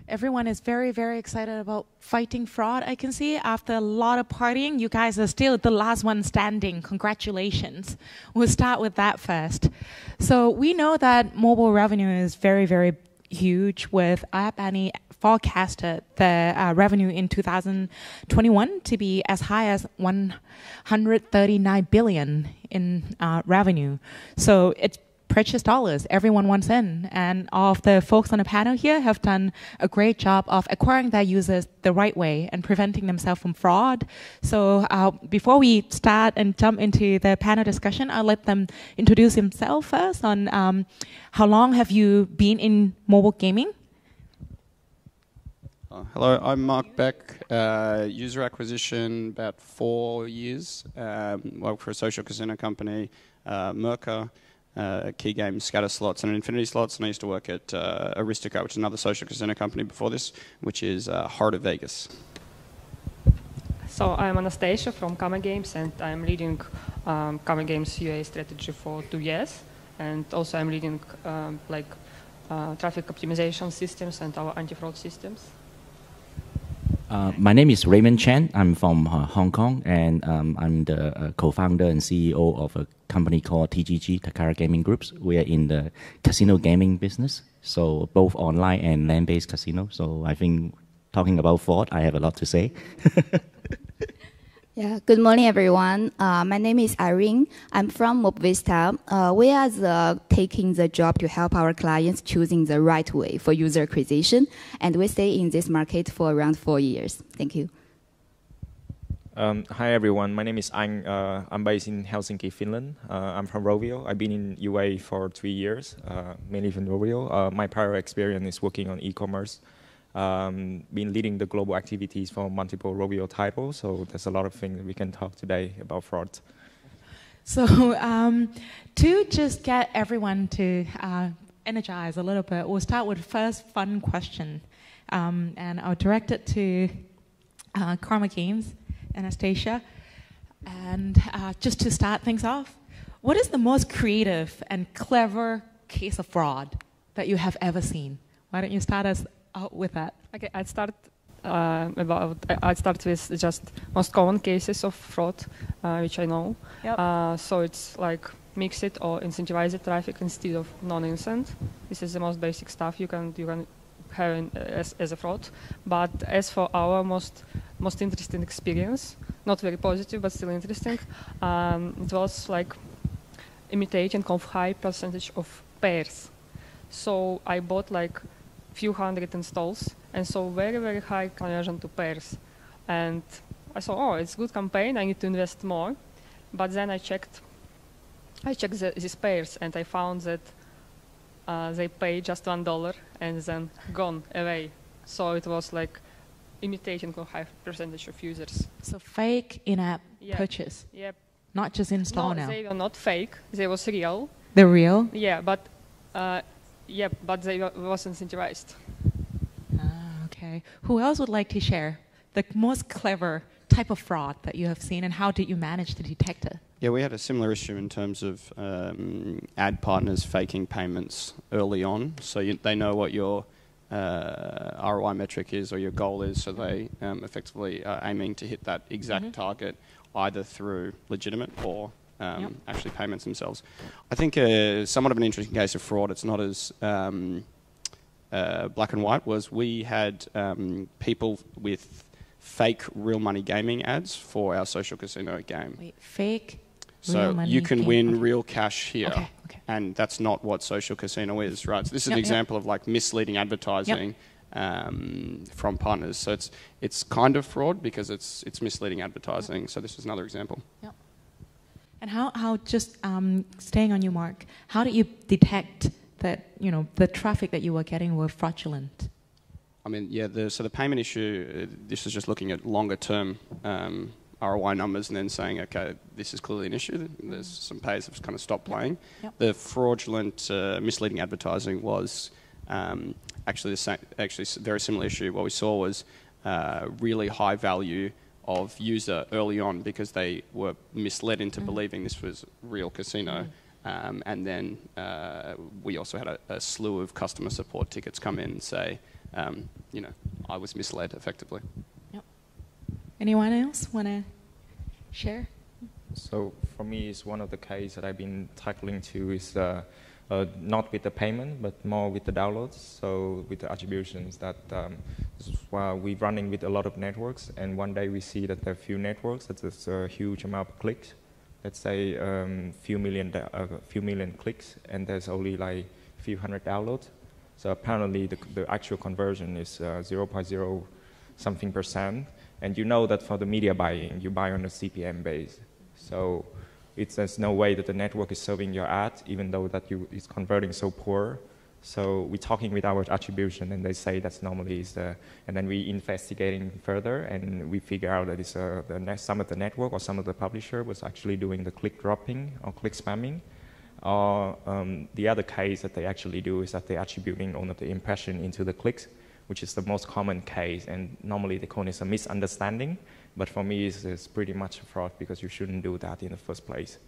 Everyone is very, very excited about fighting fraud, I can see. After a lot of partying, you guys are still the last one standing. Congratulations. We'll start with that first. So we know that mobile revenue is very, very huge, with App Annie forecasted the revenue in 2021 to be as high as 139 billion in revenue. So it's precious dollars everyone wants in, and all of the folks on the panel here have done a great job of acquiring their users the right way and preventing themselves from fraud. So before we start and jump into the panel discussion, I'll let them introduce themselves first on how long have you been in mobile gaming? Hello, I'm Mark Beck, user acquisition about 4 years, work for a social casino company, Murka, KeyGames, Scatter Slots, and Infinity Slots, and I used to work at Aristocrat, which is another social casino company before this, which is Heart of Vegas. So I'm Anastasia from KamaGames, and I'm leading KamaGames UA strategy for 2 years, and also I'm leading traffic optimization systems and our anti-fraud systems. My name is Raymond Chen. I'm from Hong Kong, and I'm the co-founder and CEO of a company called TGG, Takara Gaming Groups. We are in the casino gaming business, so both online and land-based casino. So I think talking about fraud, I have a lot to say. Yeah, good morning, everyone. My name is Irene. I'm from Mobvista. We are taking the job to help our clients choosing the right way for user acquisition, and we stay in this market for around 4 years. Thank you. Hi, everyone. My name is Anh. I'm based in Helsinki, Finland. I'm from Rovio. I've been in UA for 3 years, mainly from Rovio. My prior experience is working on e-commerce. Been leading the global activities for multiple Rovio titles, so there's a lot of things we can talk today about fraud. So to just get everyone to energize a little bit, we'll start with the first fun question, and I'll direct it to KamaGames, Anastasia, and just to start things off, what is the most creative and clever case of fraud that you have ever seen? Why don't you start us out with that? Okay, I'd start with just most common cases of fraud, which I know. Yep. So it's like mixed or incentivized traffic instead of non-incent. This is the most basic stuff you can have as a fraud. But as for our most interesting experience, not very positive but still interesting, it was like imitating of high percentage of pairs. So I bought like few hundred installs, and so very, very high conversion to pairs. And I thought, oh, it's a good campaign, I need to invest more. But then I checked these pairs, and I found that they pay just $1 and then gone away. So it was like imitating a high percentage of users. So fake in-app purchase? Yep. Not just install now? No, they were not fake, they was real. They're real? Yeah, but but they wasn't incentivized. Okay. Who else would like to share the most clever type of fraud that you have seen, and how did you manage to detect it? Yeah, we had a similar issue in terms of ad partners faking payments early on. So they know what your ROI metric is or your goal is, so they effectively are aiming to hit that exact target either through legitimate or actually payments themselves. I think somewhat of an interesting case of fraud, it's not as black and white, was we had people with fake real money gaming ads for our social casino game. Wait, fake so real money you can game. win real cash here, okay. And that's not what social casino is, right? So this is an example of like misleading advertising from partners. So it's kind of fraud because it's misleading advertising. So this is another example. Yep. And how just staying on you, Mark, how did you detect that the traffic that you were getting were fraudulent? I mean, yeah, so the payment issue, this is just looking at longer term ROI numbers and then saying, okay, this is clearly an issue. There's some pays have kind of stopped playing. Yep. The fraudulent, misleading advertising was actually a very similar issue. What we saw was really high value of user early on because they were misled into believing this was real casino. And then we also had a slew of customer support tickets come in and say, you know, I was misled effectively. Yep. Anyone else want to share? So for me, it's one of the cases that I've been tackling too is not with the payment, but more with the downloads. So with the attributions that we're running with a lot of networks, and one day we see that there are few networks that there's a huge amount of clicks. Let's say few million clicks, and there's only like a few hundred downloads. So apparently the actual conversion is 0.0 something %. And you know that for the media buying, you buy on a CPM base. So there's no way that the network is serving your ad, even though that it's converting so poor. So we're talking with our attribution, and they say that's normally is the, and then we investigating further, and we figure out that it's some of the network or some of the publisher was actually doing the click dropping or click spamming. Or the other case that they actually do is that they're attributing all of the impression into the clicks, which is the most common case, and normally they call it a misunderstanding. But for me, it's pretty much a fraud because you shouldn't do that in the first place.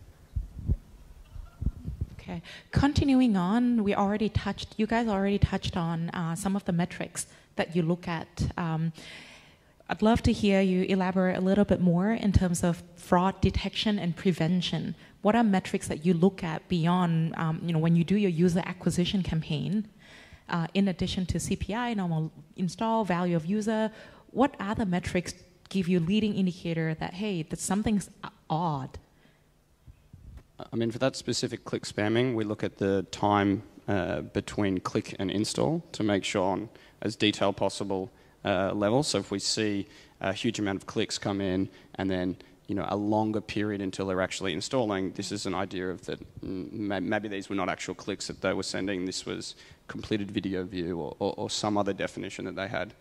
Okay. Continuing on, you guys already touched on some of the metrics that you look at. I'd love to hear you elaborate a little bit more in terms of fraud detection and prevention. What are metrics that you look at beyond, when you do your user acquisition campaign, in addition to CPI, normal install, value of user? What other metrics give you a leading indicator that, hey, that something's odd? I mean, for that specific click spamming, we look at the time between click and install to make sure on as detailed possible level. So if we see a huge amount of clicks come in and then a longer period until they're actually installing, this is an idea of that maybe these were not actual clicks that they were sending. This was completed video view or some other definition that they had.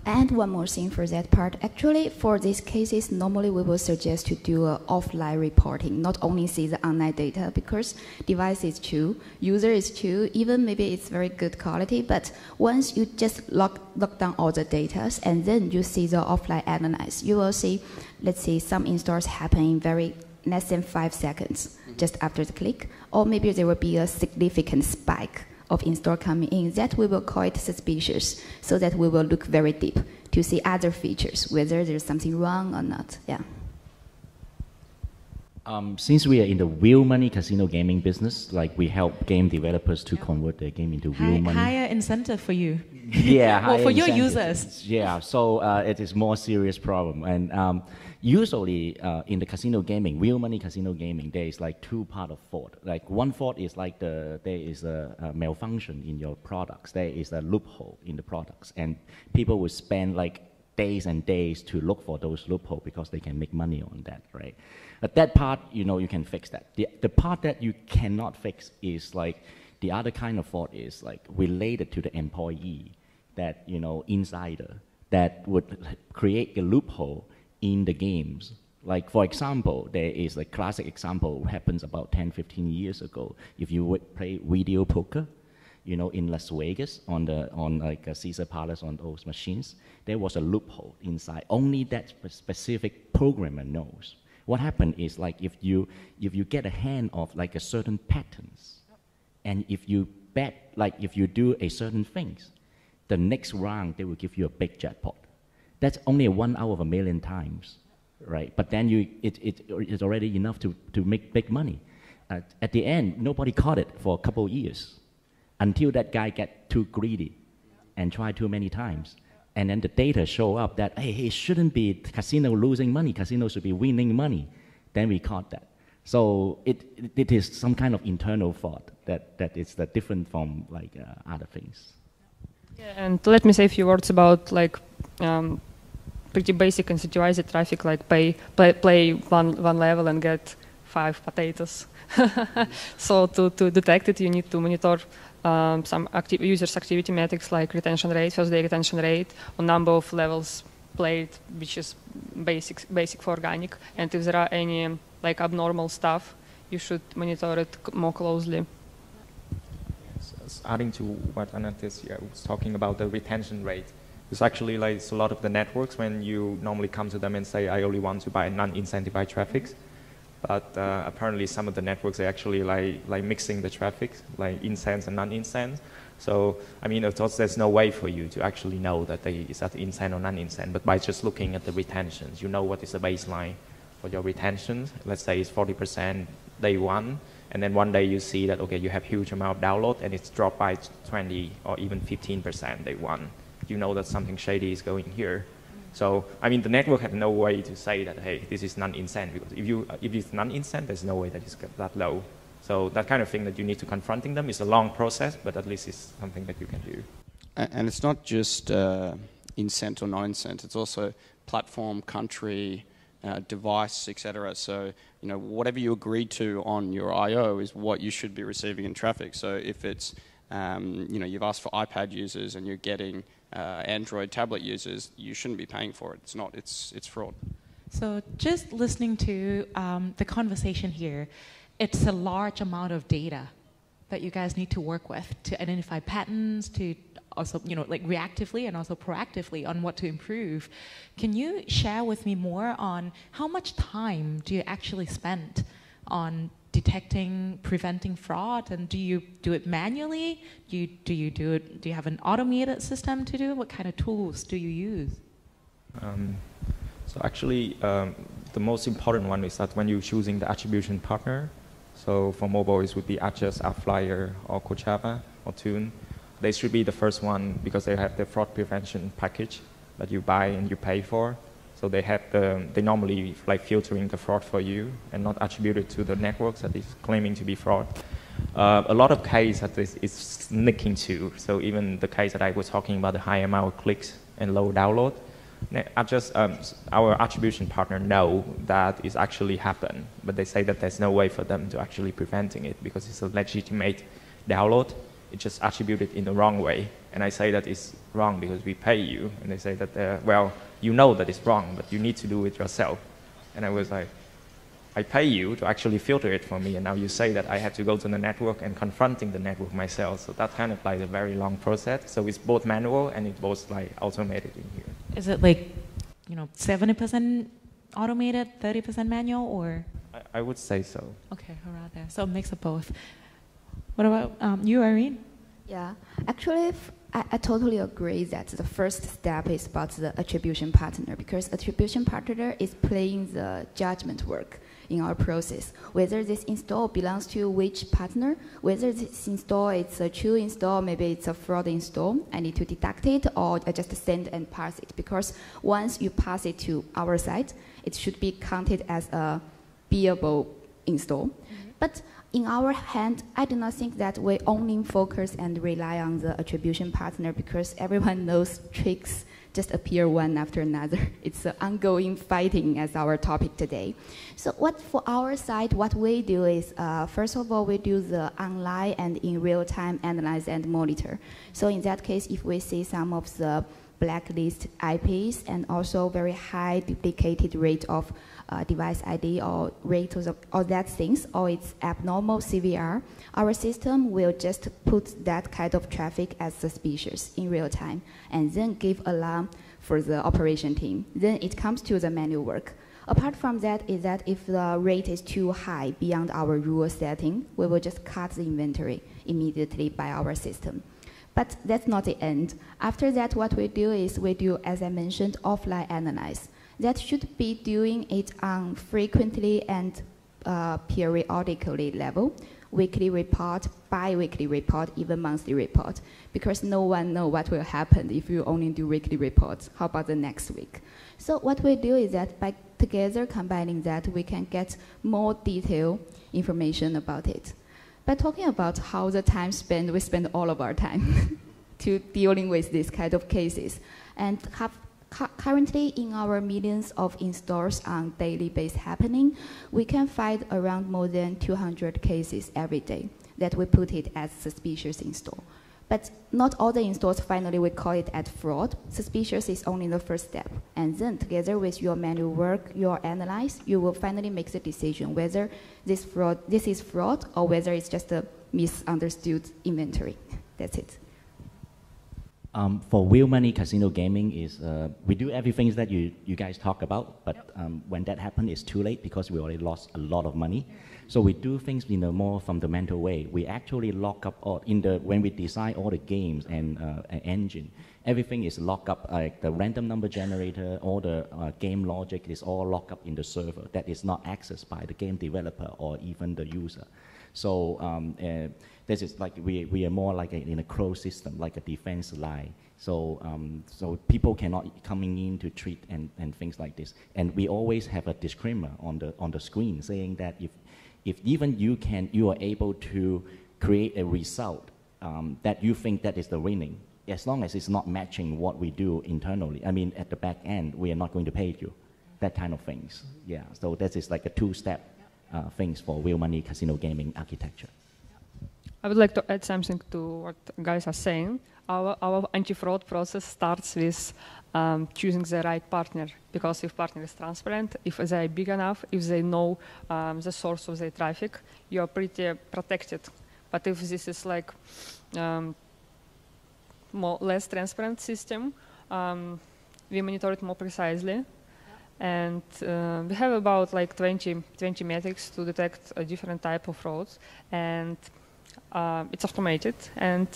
And one more thing for that part. Actually, for these cases, normally we will suggest to do offline reporting, not only see the online data, because device is true, user is true, even maybe it's very good quality, but once you just lock down all the data and then you see the offline analyze, you will see, let's say, some installs happen in very less than 5 seconds just after the click, or maybe there will be a significant spike of install coming in, that we will call it suspicious, so that we will look very deep to see other features, whether there's something wrong or not. Yeah. Since we are in the real money casino gaming business, like we help game developers to convert their game into real money. Higher incentive for you. Yeah, well, for your users. Yeah, so it is more serious problem. And usually in the casino gaming, real money casino gaming, there is like two part of fraud. Like one fraud is like there is a malfunction in your products. There is a loophole in the products, and people will spend like days and days to look for those loopholes because they can make money on that, right? But that part, you can fix that. The part that you cannot fix is like the other kind of fraud is like related to the employee, that insider that would create a loophole in the games. Like for example, there is a classic example happens about 10-15 years ago. If you would play video poker, in Las Vegas on like a Caesar Palace on those machines, there was a loophole inside. Only that specific programmer knows. What happened is like if you get a hand of like a certain patterns, and if you bet, like if you do a certain things, the next round they will give you a big jackpot. That's only 1 out of a million times, right? But then it's already enough to make big money. At the end, nobody caught it for a couple of years until that guy get too greedy and try too many times. And then the data show up that, hey, it shouldn't be casino losing money. Casino should be winning money. Then we caught that. So it is some kind of internal fraud that is different from like other things. Yeah, and let me say a few words about like pretty basic incentivized traffic, like play one level and get 5 potatoes. So to detect it, you need to monitor some users' activity metrics like retention rate, first day retention rate, or number of levels played, which is basic for organic. And if there are any like abnormal stuff, you should monitor it more closely. Yes, adding to what Anastasia was talking about, the retention rate. It's actually like a lot of the networks when you normally come to them and say, I only want to buy non-incentivized traffic. But apparently some of the networks are actually like mixing the traffic, like incense and non-incense. So, I mean, of course, there's no way for you to actually know that is that incent or non-incent, but by just looking at the retentions, you know what is the baseline for your retentions. Let's say it's 40% day one, and then one day you see that, okay, you have huge amount of download, and it's dropped by 20 or even 15% day one. You know that something shady is going here. So, I mean, the network has no way to say that, hey, this is non-incent, because if it's non-incent, there's no way that it's that low. So that kind of thing that you need to confronting them is a long process, but at least it's something that you can do. And it's not just incent or non-incent, it's also platform, country, device, etc. So, you know, whatever you agreed to on your I/O is what you should be receiving in traffic. So if it's, you know, you've asked for iPad users and you're getting Android tablet users, you shouldn't be paying for it. It's not, it's fraud. So just listening to the conversation here, it's a large amount of data that you guys need to work with to identify patterns, to also, you know, like reactively and also proactively on what to improve. Can you share with me more on how much time do you actually spend on detecting, preventing fraud, and do you do it manually? Do you have an automated system to do it? What kind of tools do you use? So actually, the most important one is that when you're choosing the attribution partner, so for mobile it would be Adjust, AppFlyer, or Kochava, or Tune. They should be the first one because they have the fraud prevention package that you buy and you pay for. So they have they normally like filtering the fraud for you and not attributed to the networks that is claiming to be fraud. A lot of cases that is sneaking to. So even the case that I was talking about, the high amount of clicks and low download, our attribution partner know that it's actually happened, but they say that there's no way for them to actually preventing it because it's a legitimate download. It's just attributed in the wrong way. And I say that it's wrong because we pay you. And they say that, well, you know that it's wrong, but you need to do it yourself. And I was like, I pay you to actually filter it for me, and now you say that I have to go to the network and confronting the network myself. So that's kind of like a very long process. So it's both manual and it's both like automated in here. Is it like, you know, 70% automated, 30% manual, or? I would say so. Okay, around there. So a mix of both. What about you, Irene? Yeah, actually, I totally agree that the first step is about the attribution partner, because attribution partner is playing the judgment work in our process. Whether this install belongs to which partner, whether this install it's a true install, maybe it's a fraud install, I need to deduct it or I just send and pass it. Because once you pass it to our side, it should be counted as a bearable install. But in our hand, I do not think that we only focus and rely on the attribution partner, because everyone knows tricks just appear one after another. It's an ongoing fighting as our topic today. So for our side, what we do is, first of all, we do the online and in real time analyze and monitor. So in that case, if we see some of the blacklist IPs and also very high duplicated rate of device ID or rate of all that things, or it's abnormal CVR, our system will just put that kind of traffic as suspicious in real time and then give alarm for the operation team. Then it comes to the manual work. Apart from that is that if the rate is too high beyond our rule setting, we will just cut the inventory immediately by our system. But that's not the end. After that, what we do is we do, as I mentioned, offline analyze. That should be doing it on frequently and periodically level, weekly report, bi-weekly report, even monthly report, because no one knows what will happen if you only do weekly reports. How about the next week? So what we do is that by together combining that, we can get more detailed information about it. By talking about how the time spent, we spend all of our time to dealing with this kind of cases, and currently in our millions of installs on daily basis happening, we can find around more than 200 cases every day that we put it as suspicious install. But not all the installs finally we call it as fraud. Suspicious is only the first step. And then together with your manual work, your analyze, you will finally make the decision whether this is fraud or whether it's just a misunderstood inventory. That's it. For real money casino gaming is we do everything that you guys talk about, but when that happens, it's too late because we already lost a lot of money. So we do things in a more fundamental way. We actually lock up all when we design all the games and engine, everything is locked up. Like the random number generator, all the game logic is all locked up in the server. That is not accessed by the game developer or even the user. So this is like we are more like in a closed system, like a defense line. So so people cannot coming in to treat and things like this. And we always have a disclaimer on the screen saying that if even you are able to create a result that you think that is the winning, as long as it's not matching what we do internally. I mean, at the back end, we are not going to pay you. That kind of things. Yeah. So that is like a two-step things for real money casino gaming architecture. I would like to add something to what guys are saying. Our anti-fraud process starts with choosing the right partner, because if partner is transparent, if they are big enough, if they know the source of their traffic, you are pretty protected. But if this is like less transparent system, we monitor it more precisely. And we have about like 20 metrics to detect a different type of frauds, and it's automated, and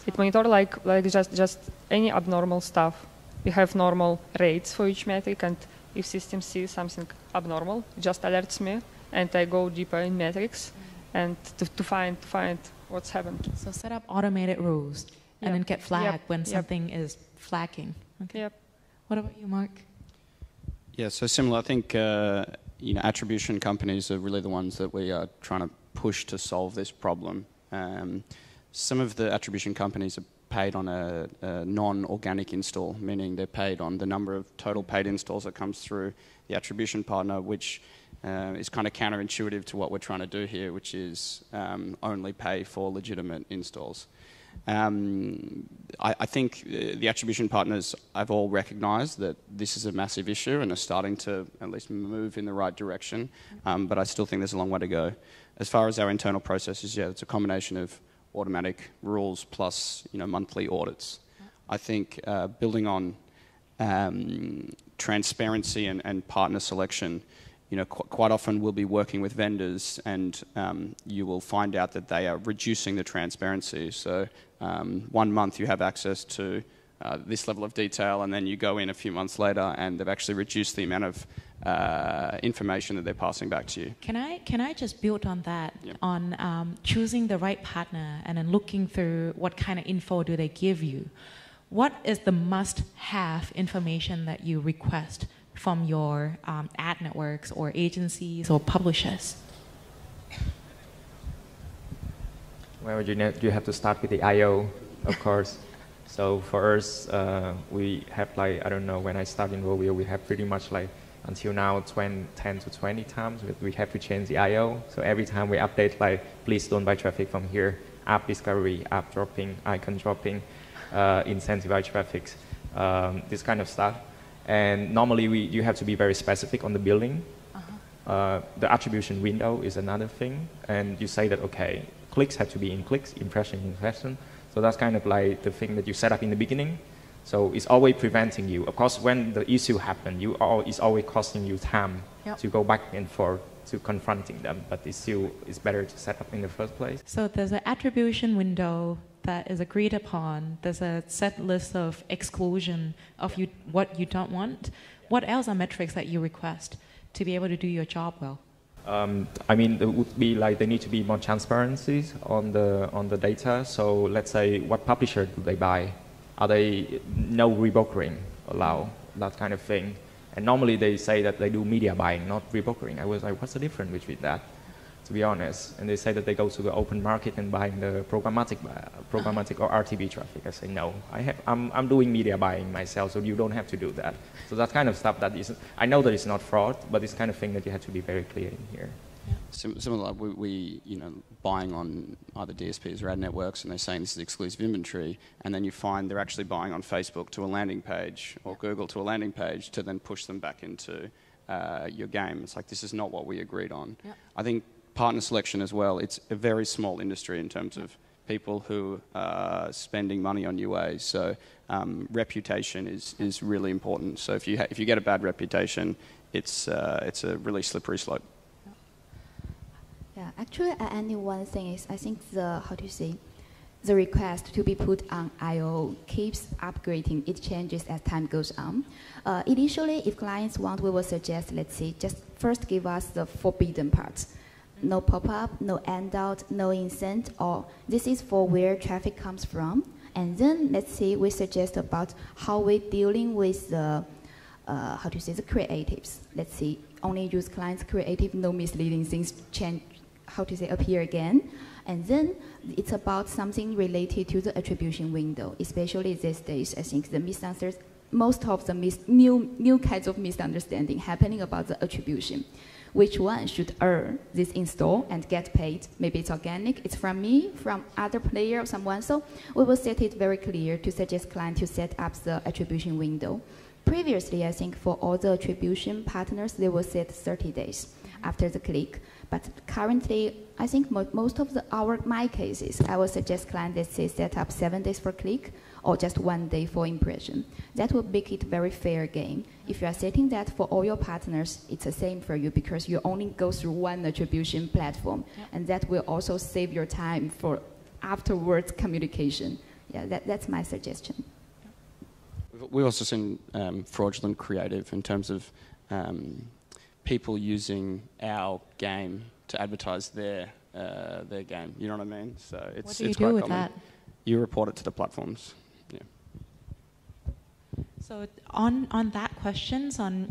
it monitors like just any abnormal stuff. We have normal rates for each metric, and if system sees something abnormal, it just alerts me, and I go deeper in metrics and to find what's happened. So set up automated rules and then get flagged when something is flagging. Okay. Yep. What about you, Mark? Yeah, so similar. I think attribution companies are really the ones that we are trying to push to solve this problem. Some of the attribution companies are paid on a non-organic install, meaning they're paid on the number of total paid installs that comes through the attribution partner, which is kind of counterintuitive to what we're trying to do here, which is only pay for legitimate installs. I think the attribution partners have all recognised that this is a massive issue and are starting to at least move in the right direction, but I still think there's a long way to go. As far as our internal processes, yeah, it's a combination of automatic rules plus monthly audits. I think building on transparency and partner selection, quite often we'll be working with vendors and you will find out that they are reducing the transparency. So 1 month you have access to this level of detail, and then you go in a few months later and they've actually reduced the amount of information that they're passing back to you. Can I just build on that, Yep. on choosing the right partner and then looking through what kind of info do they give you? What is the must-have information that you request from your ad networks or agencies or publishers? Well, you have to start with the I/O, of course. So for us, we have like, I don't know, when I started in Rovio, we have pretty much like until now 10 to 20 times we have to change the I/O. So every time we update, like, please don't buy traffic from here, app discovery, app dropping, icon dropping, incentivized traffic, this kind of stuff. And normally you have to be very specific on the building. The attribution window is another thing. And you say that, okay, clicks have to be in clicks, impression in impression. So that's kind of like the thing that you set up in the beginning. So it's always preventing you. Of course, when the issue happens, it's always costing you time to go back and forth to confronting them. But it's better to set up in the first place. So there's an attribution window that is agreed upon. There's a set list of exclusion of what you don't want. What else are metrics that you request to be able to do your job well? I mean, it would be like there need to be more transparencies on the data. So let's say, what publisher do they buy? Are they no rebrokering allow, that kind of thing? And normally they say that they do media buying, not rebrokering. I was like, what's the difference between that, to be honest? And they say that they go to the open market and buying the programmatic or RTB traffic. I say, no, I'm doing media buying myself, so you don't have to do that. So that kind of stuff that is, I know that it's not fraud, but it's kind of thing that you have to be very clear in here. Similar, we buying on either DSPs or ad networks, and they're saying this is exclusive inventory, and then you find they're actually buying on Facebook to a landing page or Google to a landing page to then push them back into your game. It's like, this is not what we agreed on. I think partner selection as well, it's a very small industry in terms of people who are spending money on UA. So reputation is really important. So if you get a bad reputation, it's a really slippery slope. Yeah, actually, only one thing is, I think the request to be put on I/O keeps upgrading. It changes as time goes on. Initially, if clients want, we will suggest, let's say, just first give us the forbidden parts. No pop-up, no handout, no incent, or this is for where traffic comes from. And then, let's say, we suggest about how we're dealing with the, the creatives. Let's say, only use clients' creative, no misleading things change, appear again. And then it's about something related to the attribution window, especially these days. I think the most of the new kinds of misunderstanding happening about the attribution. Which one should earn this install and get paid? Maybe it's organic, it's from me, from other player or someone. So we will set it very clear to suggest client to set up the attribution window. Previously, I think for all the attribution partners, they will set 30 days after the click. But currently, I think most of my cases, I will suggest client that say set up 7 days for click or just 1 day for impression. That will make it very fair game. If you are setting that for all your partners, it's the same for you because you only go through one attribution platform. Yep. And that will also save your time for afterwards communication. Yeah, that's my suggestion. We've also seen fraudulent creative in terms of people using our game to advertise their game. You know what I mean? So it's what do you it's do quite with common. that? You report it to the platforms. Yeah. So on that questions on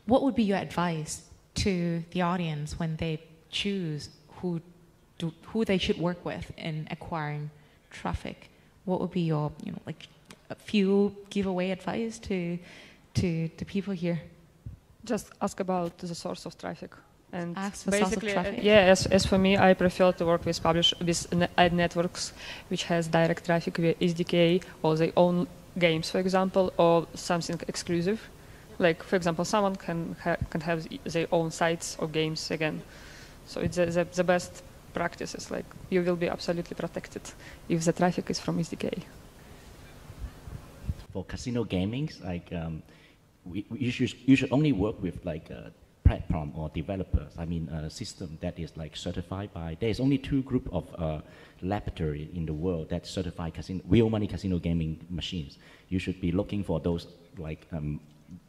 what would be your advice to the audience when they choose who they should work with in acquiring traffic? What would be your like a few giveaway advice to people here? Just ask about the source of traffic. And ask for basically, source of traffic. yeah, as for me, I prefer to work with ad networks which has direct traffic via SDK or their own games, for example, or something exclusive. Like, for example, someone can have their own sites or games again. So it's the best practices. Like, you will be absolutely protected if the traffic is from SDK. For casino gaming, like you should only work with like a platform or developers. I mean, a system that is like certified by. There's only 2 groups of laboratory in the world that certify real money casino gaming machines. You should be looking for those like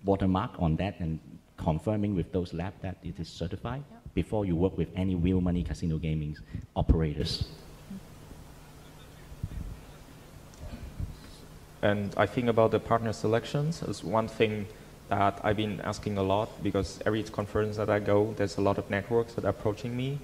watermark on that and confirming with those labs that it is certified before you work with any real money casino gaming operators. And I think about the partner selections is one thing that I've been asking a lot because every conference that I go, there's a lot of networks that are approaching me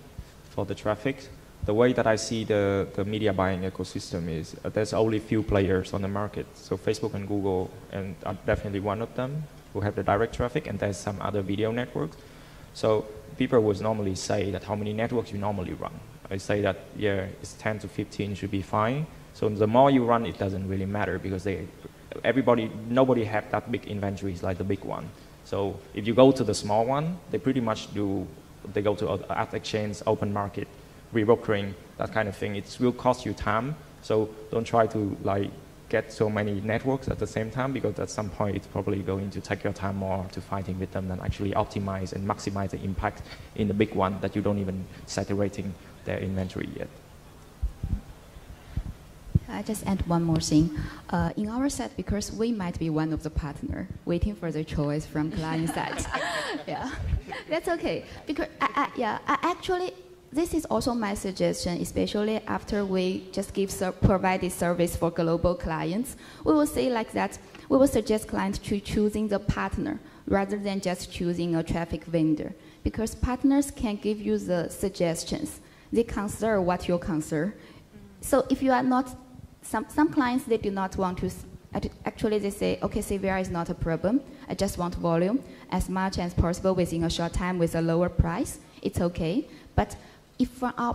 for the traffic. The way that I see the media buying ecosystem is there's only few players on the market. So Facebook and Google and are definitely one of them who have the direct traffic, and there's some other video networks. So people would normally say that how many networks you normally run. I say that, yeah, it's 10 to 15 should be fine. So the more you run, it doesn't really matter because nobody have that big inventories like the big one. So if you go to the small one, they pretty much they go to ad exchange, open market, rebrokering, that kind of thing. It will cost you time. So don't try to like get so many networks at the same time because at some point it's probably going to take your time more to fighting with them than actually optimize and maximize the impact in the big one that you don't even saturating their inventory yet. I just add one more thing. In our set, because we might be one of the partner waiting for the choice from client side. Yeah, that's okay. Because actually, this is also my suggestion, especially after we just provide this service for global clients. We will say like that. We will suggest clients to choosing the partner rather than just choosing a traffic vendor, because partners can give you the suggestions. They consider what you consider. So if you are not Some clients, they do not want to, actually they say, okay, CVR is not a problem. I just want volume as much as possible within a short time with a lower price. It's okay. But if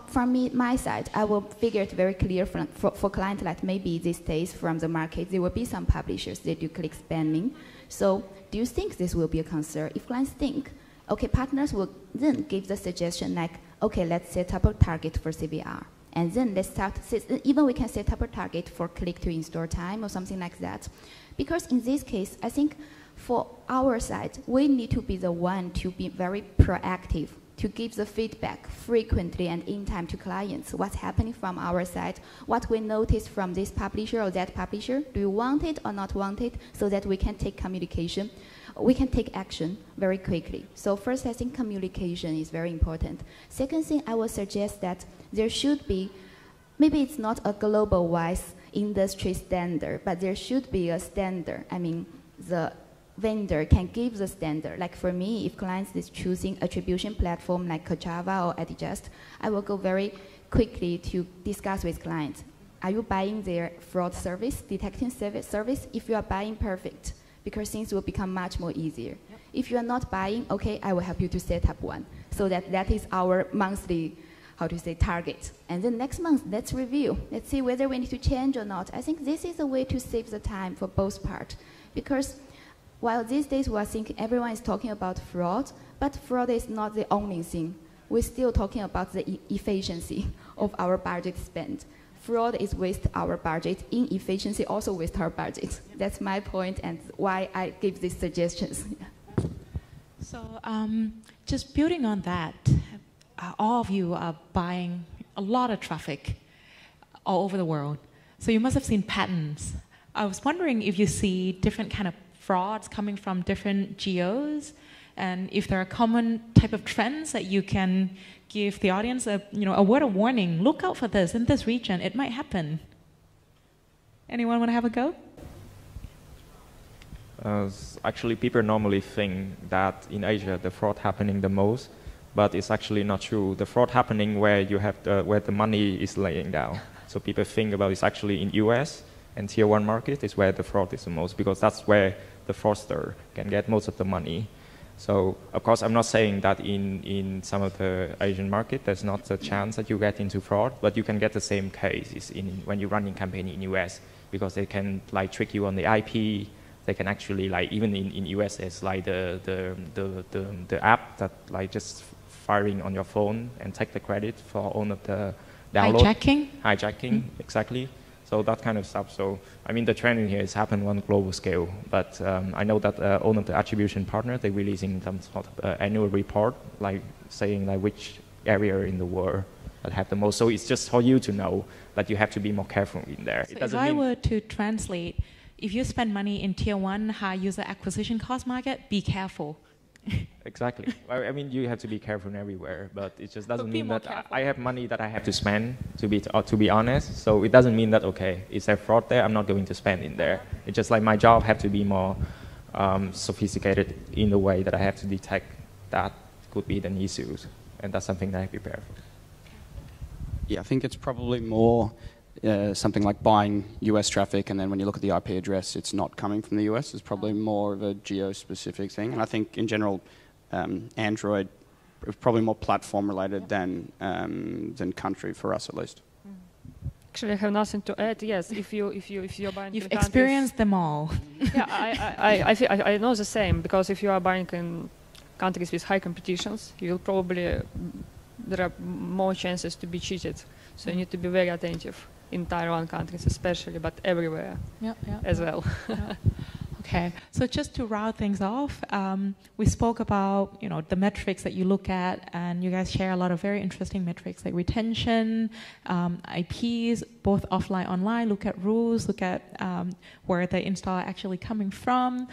from my side, I will figure it very clear for clients that maybe these days from the market, there will be some publishers that do click spamming. So do you think this will be a concern? If clients think, okay, partners will then give the suggestion like, okay, let's set up a target for CVR. And then let's start, even we can set up a target for click to install time or something like that. Because in this case, I think for our side, we need to be the one to be very proactive, to give the feedback frequently and in time to clients. What's happening from our side, what we notice from this publisher or that publisher, do you want it or not want it, so that we can take communication, we can take action very quickly. So first, I think communication is very important. Second thing, I would suggest that there should be, maybe it's not a global-wise industry standard, but there should be a standard. I mean, the vendor can give the standard. Like for me, if clients is choosing attribution platform like Java or Adjust, I will go very quickly to discuss with clients. Are you buying their fraud service, detecting service? If you are buying, perfect, because things will become much more easier. Yep. If you are not buying, okay, I will help you to set up one. So that is our monthly, how to say, target. And then next month, let's review. Let's see whether we need to change or not. I think this is a way to save the time for both parts. Because while these days we are thinking everyone is talking about fraud, but fraud is not the only thing. We're still talking about the efficiency of our budget spent. Fraud is waste our budget. Inefficiency also waste our budget. That's my point and why I give these suggestions. Yeah. So just building on that, all of you are buying a lot of traffic all over the world. So you must have seen patterns. I was wondering if you see different kind of frauds coming from different geos, and if there are common type of trends that you can give the audience a word of warning. Look out for this in this region. It might happen. Anyone want to have a go? Actually, people normally think that in Asia the fraud happening the most, but it's actually not true. The fraud happening where you have where the money is laying down. So people think about it's actually in US and tier 1 market is where the fraud is the most, because that's where the fraudster can get most of the money. So, of course, I'm not saying that in some of the Asian market there's not a chance that you get into fraud, but you can get the same cases when you run a campaign in US, because they can like trick you on the IP. They can actually like even in US there's like the app that like just firing on your phone and take the credit for all of the download. Hijacking, exactly. So that kind of stuff. So I mean, the trending here is happening on a global scale. But I know that all of the attribution partners, they're releasing some sort of annual report, like saying like which area in the world that have the most. So it's just for you to know that you have to be more careful in there. So if I were to translate, if you spend money in tier 1 high user acquisition cost market, be careful. Exactly. I mean, you have to be careful everywhere, but it just doesn't mean that I have money that I have to spend, to be honest. So it doesn't mean that, okay, is there fraud there? I'm not going to spend in there. It's just like my job have to be more sophisticated in the way that I have to detect that could be the issues. And that's something that I prepare for. Yeah, I think it's probably more something like buying US traffic, and then when you look at the IP address, it's not coming from the US. It's probably more of a geo-specific thing. And I think in general, Android is probably more platform related than country for us at least. Actually, I have nothing to add. Yes, if you're buying, you've experienced them all. Yeah, I know the same, because if you are buying in countries with high competitions, you'll probably there are more chances to be cheated. So you need to be very attentive in Tier 1 countries, especially, but everywhere as well. Okay, so just to round things off, we spoke about the metrics that you look at, and you guys share a lot of very interesting metrics like retention, IPs, both offline, online. Look at rules, look at where the install are actually coming from,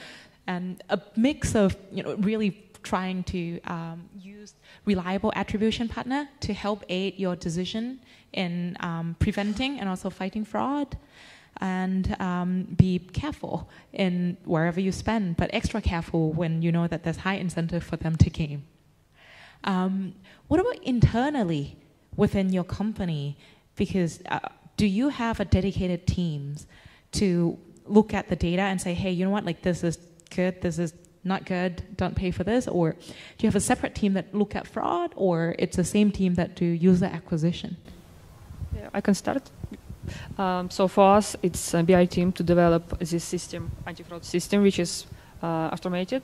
and a mix of really trying to use reliable attribution partner to help aid your decision in preventing and also fighting fraud, and be careful in wherever you spend, but extra careful when you know that there's high incentive for them to game. What about internally within your company? Because do you have a dedicated teams to look at the data and say, hey, you know what, like this is good, this is not good, don't pay for this? Or do you have a separate team that look at fraud, or it's the same team that do user acquisition? Yeah, I can start. So for us, it's a BI team to develop this system, anti-fraud system, which is automated,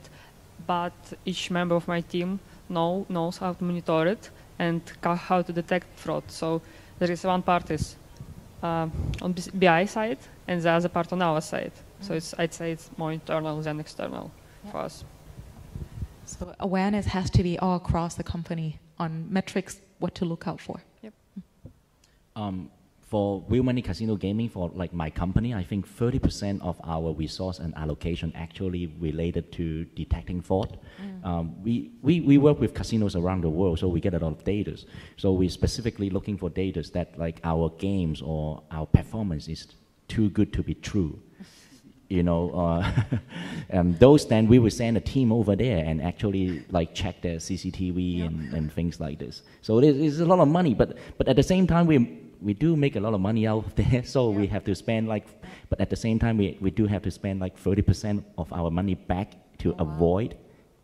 but each member of my team knows how to monitor it and how to detect fraud. So there is one part is on BI side and the other part on our side. So I'd say it's more internal than external for us. So awareness has to be all across the company on metrics, what to look out for. Yep. For real money casino gaming, for like my company, I think 30% of our resource and allocation actually related to detecting fraud. We work with casinos around the world, so we get a lot of data. So we're specifically looking for data that like our games or our performance is too good to be true. You know, those then we will send a team over there and actually like check their CCTV and things like this. So it's a lot of money, but at the same time we do make a lot of money out of there. So we have to spend like, but at the same time we do have to spend like 30% of our money back to avoid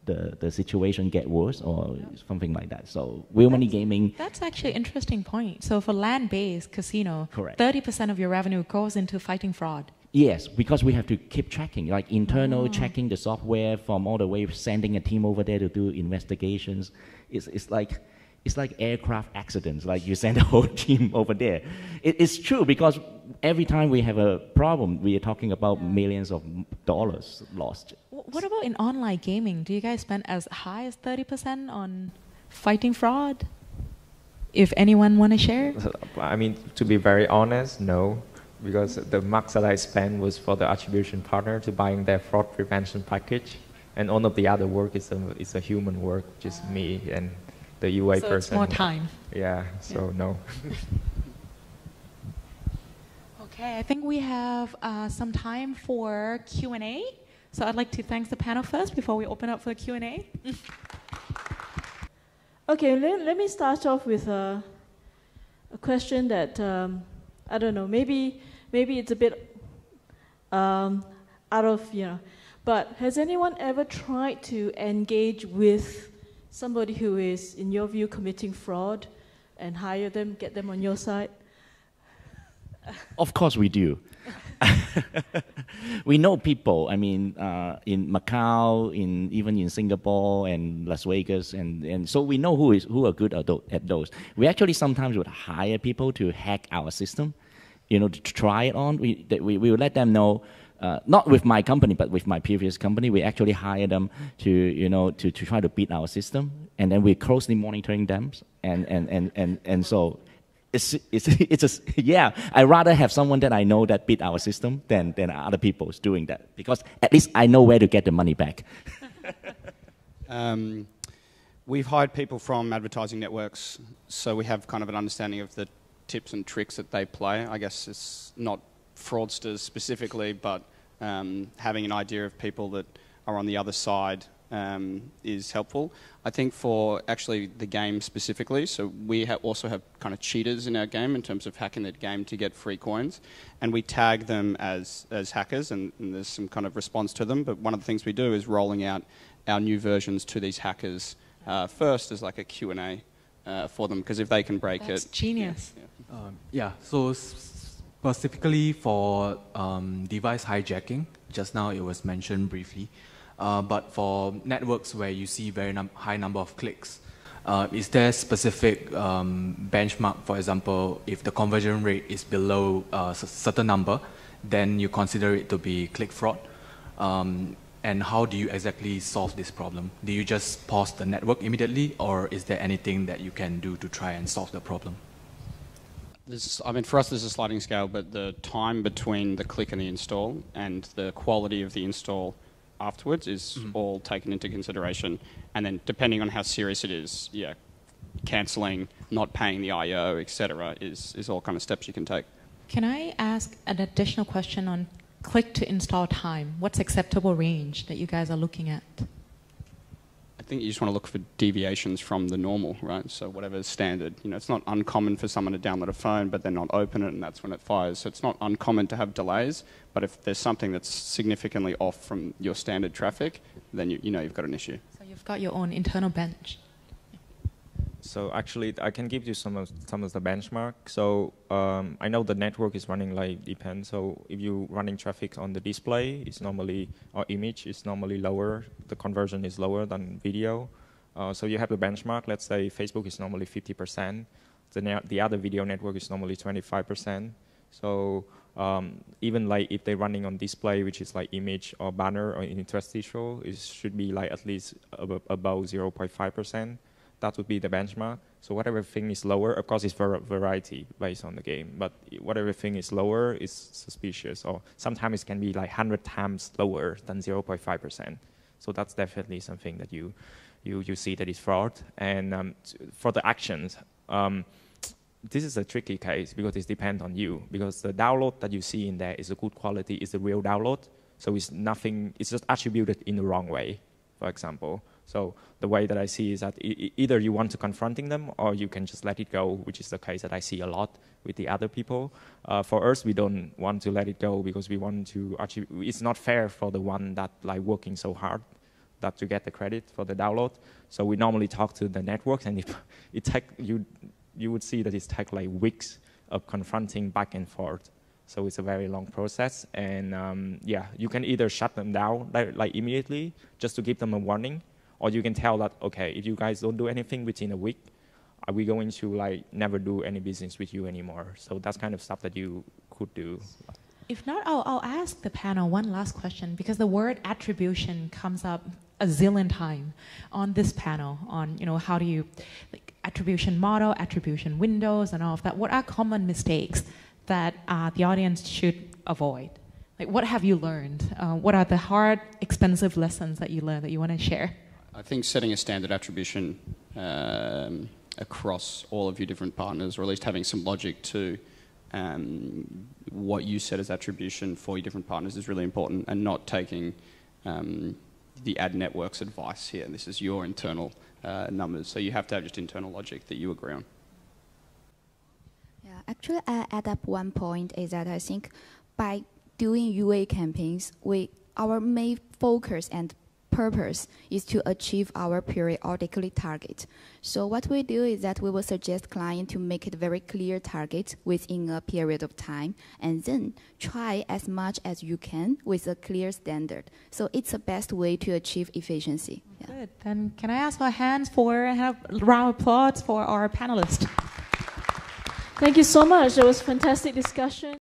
the situation get worse or something like that. So real money gaming. That's actually an interesting point. So for land-based casino, correct, 30% of your revenue goes into fighting fraud. Yes, because we have to keep checking, like internal checking the software from all the way, sending a team over there to do investigations. It's like aircraft accidents, like you send a whole team over there. It's true because every time we have a problem, we are talking about millions of dollars lost. What about in online gaming? Do you guys spend as high as 30% on fighting fraud? If anyone want to share? I mean, to be very honest, no. Because the max that I spent was for the attribution partner to buying their fraud prevention package. And all of the other work is a human work, just me and the UA person. So it's more time. Yeah, so no. Okay, I think we have some time for Q&A. So I'd like to thank the panel first before we open up for Q&A. Okay, let me start off with a question that, I don't know, maybe it's a bit out of, but has anyone ever tried to engage with somebody who is, in your view, committing fraud and hire them, get them on your side? Of course we do. We know people, I mean, in Macau, even in Singapore and Las Vegas, and so we know who are good at those. We actually sometimes would hire people to hack our system, to try it on. We will let them know, not with my company, but with my previous company, we actually hire them to try to beat our system, and then we're closely monitoring them, and so. I'd rather have someone that I know that beat our system than other people's doing that, because at least I know where to get the money back. We've hired people from advertising networks, so we have kind of an understanding of the tips and tricks that they play. I guess it's not fraudsters specifically, but having an idea of people that are on the other side is helpful. I think for actually the game specifically, so we also have kind of cheaters in our game in terms of hacking the game to get free coins, and we tag them as hackers, and there's some kind of response to them. But one of the things we do is rolling out our new versions to these hackers first as like a Q&A for them, because if they can break That's it... genius. So specifically for device hijacking, just now it was mentioned briefly, but for networks where you see very high number of clicks, is there specific benchmark? For example, if the conversion rate is below a certain number, then you consider it to be click fraud. And how do you exactly solve this problem? Do you just pause the network immediately, or is there anything that you can do to try and solve the problem? For us, there's a sliding scale, but the time between the click and the install and the quality of the install afterwards is all taken into consideration. And then depending on how serious it is, cancelling, not paying the IO, etc., is all kind of steps you can take. Can I ask an additional question on click to install time? What's acceptable range that you guys are looking at? I think you just want to look for deviations from the normal, right? So whatever is standard. It's not uncommon for someone to download a phone but then not open it, and that's when it fires. So it's not uncommon to have delays, but if there's something that's significantly off from your standard traffic, then you've got an issue. So you've got your own internal bench. So actually, I can give you some of the benchmark. So I know the network is running depends. So if you're running traffic on the display, it's normally, or image is normally lower. The conversion is lower than video. So you have the benchmark. Let's say Facebook is normally 50%. the other video network is normally 25%. So even like if they're running on display, which is like image or banner or interstitial, it should be like at least above 0.5%. That would be the benchmark. So whatever thing is lower, of course it's for variety based on the game, but whatever thing is lower is suspicious, or sometimes it can be like 100 times lower than 0.5%. So that's definitely something that you see that is fraud. And for the actions, this is a tricky case because it depends on you, because the download that you see in there is a good quality, is the real download. So it's nothing, it's just attributed in the wrong way, for example. So the way that I see is that either you want to confronting them or you can just let it go, which is the case that I see a lot with the other people. For us, we don't want to let it go because we want to actually, it's not fair for the one that like working so hard that to get the credit for the download. So we normally talk to the networks, and it take, you would see that it's take like weeks of confronting back and forth. So it's a very long process, and yeah, you can either shut them down like immediately just to give them a warning, or you can tell that, okay, if you guys don't do anything within a week, are we going to like never do any business with you anymore? So that's kind of stuff that you could do. If not, I'll ask the panel one last question, because the word attribution comes up a zillion times on this panel on, you know, how do you, like, attribution model, attribution windows and all of that. What are common mistakes that the audience should avoid? Like, what have you learned? What are the hard, expensive lessons that you learned that you want to share? I think setting a standard attribution across all of your different partners, or at least having some logic to what you set as attribution for your different partners is really important, and not taking the ad network's advice here. This is your internal numbers, so you have to have just internal logic that you agree on. Yeah, actually, I add up one point is that I think by doing UA campaigns, our main focus and purpose is to achieve our periodically target. So what we do is that we will suggest client to make it very clear target within a period of time, and then try as much as you can with a clear standard. So it's the best way to achieve efficiency. Yeah. Good. Then can I ask for hands for a round of applause for our panelists? Thank you so much. It was a fantastic discussion.